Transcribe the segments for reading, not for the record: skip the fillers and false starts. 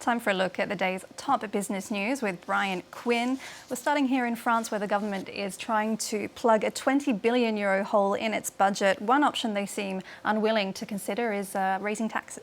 Time for a look at the day's top business news with Brian Quinn. We're starting here in France, where the government is trying to plug a €20 billion hole in its budget. One option they seem unwilling to consider is raising taxes.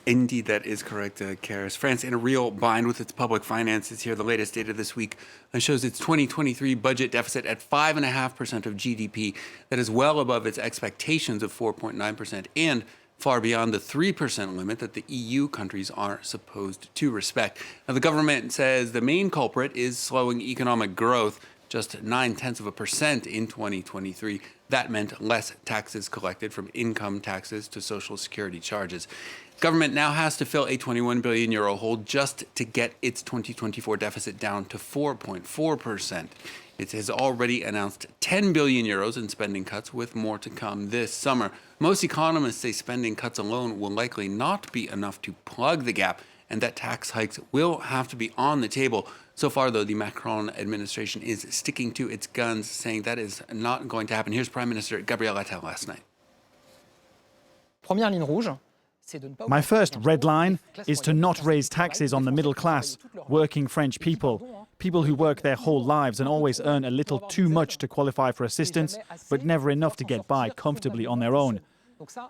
Indeed, that is correct, Karis. France in a real bind with its public finances here. The latest data this week shows its 2023 budget deficit at 5.5% of GDP. That is well above its expectations of 4.9% and far beyond the 3% limit that the EU countries are supposed to respect. Now, the government says the main culprit is slowing economic growth, just 0.9% in 2023. That meant less taxes collected, from income taxes to social security charges. Government now has to fill a €21 billion hole just to get its 2024 deficit down to 4.4%. It has already announced €10 billion in spending cuts, with more to come this summer. Most economists say spending cuts alone will likely not be enough to plug the gap, and that tax hikes will have to be on the table. So far, though, the Macron administration is sticking to its guns, saying that is not going to happen. Here's Prime Minister Gabriel Attal last night. My first red line is to not raise taxes on the middle class, working French people who work their whole lives and always earn a little too much to qualify for assistance, but never enough to get by comfortably on their own.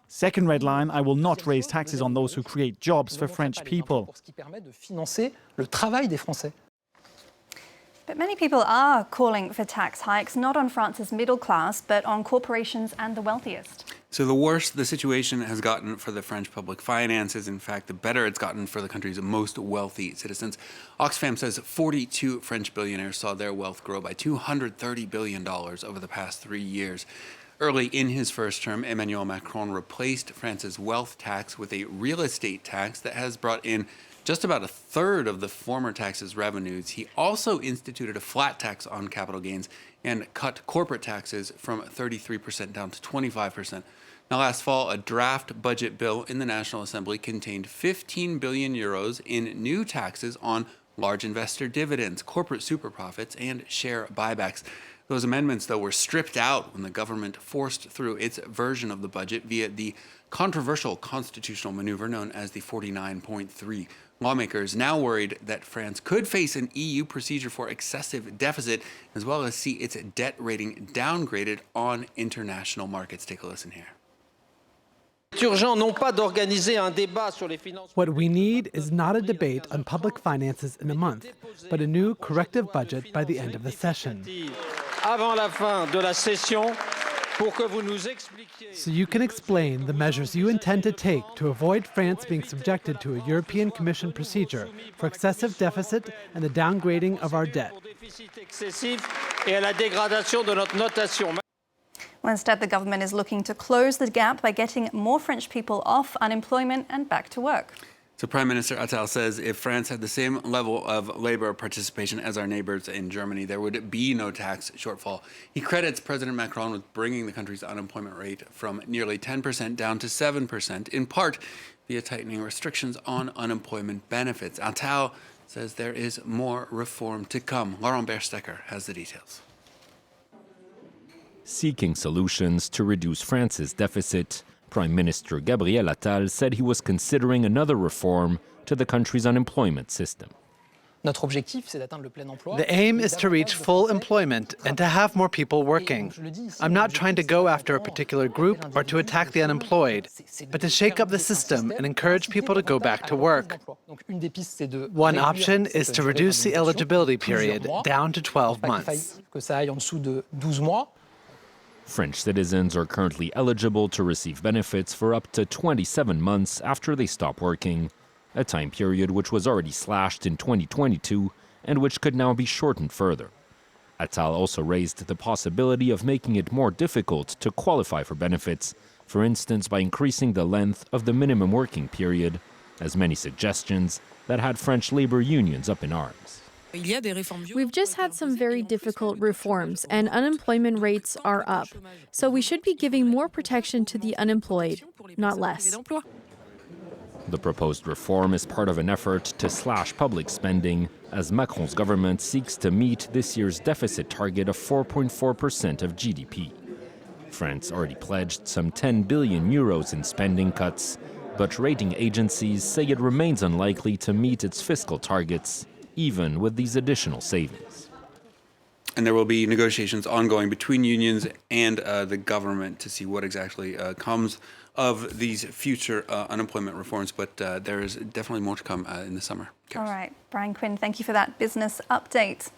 Second red line, I will not raise taxes on those who create jobs for French people. But many people are calling for tax hikes, not on France's middle class, but on corporations and the wealthiest. So the worse the situation has gotten for the French public finances, in fact, the better it's gotten for the country's most wealthy citizens. Oxfam says 42 French billionaires saw their wealth grow by $230 billion over the past 3 years. Early in his first term, Emmanuel Macron replaced France's wealth tax with a real estate tax that has brought in just about a third of the former tax's revenues. He also instituted a flat tax on capital gains and cut corporate taxes from 33% down to 25%. Now, last fall, a draft budget bill in the National Assembly contained €15 billion in new taxes on large investor dividends, corporate super profits, and share buybacks. Those amendments, though, were stripped out when the government forced through its version of the budget via the controversial constitutional maneuver known as the 49.3. Lawmakers now worried that France could face an EU procedure for excessive deficit, as well as see its debt rating downgraded on international markets. Take a listen here. What we need is not a debate on public finances in a month, but a new corrective budget by the end of the session. So you can explain the measures you intend to take to avoid France being subjected to a European Commission procedure for excessive deficit and the downgrading of our debt. Well, instead, the government is looking to close the gap by getting more French people off unemployment and back to work. So Prime Minister Attal says if France had the same level of labor participation as our neighbors in Germany, there would be no tax shortfall. He credits President Macron with bringing the country's unemployment rate from nearly 10% down to 7%, in part via tightening restrictions on unemployment benefits. Attal says there is more reform to come. Laurent Berstecker has the details. Seeking solutions to reduce France's deficit, Prime Minister Gabriel Attal said he was considering another reform to the country's unemployment system. The aim is to reach full employment and to have more people working. I'm not trying to go after a particular group or to attack the unemployed, but to shake up the system and encourage people to go back to work. One option is to reduce the eligibility period down to 12 months. French citizens are currently eligible to receive benefits for up to 27 months after they stop working, a time period which was already slashed in 2022 and which could now be shortened further. Attal also raised the possibility of making it more difficult to qualify for benefits, for instance by increasing the length of the minimum working period, as many suggestions that had French labor unions up in arms. We've just had some very difficult reforms, and unemployment rates are up. So we should be giving more protection to the unemployed, not less. The proposed reform is part of an effort to slash public spending, as Macron's government seeks to meet this year's deficit target of 4.4% of GDP. France already pledged some €10 billion in spending cuts, But rating agencies say it remains unlikely to meet its fiscal targets, even with these additional savings. And there will be negotiations ongoing between unions and the government to see what exactly comes of these future unemployment reforms. But there is definitely more to come in the summer. All right, Brian Quinn, thank you for that business update.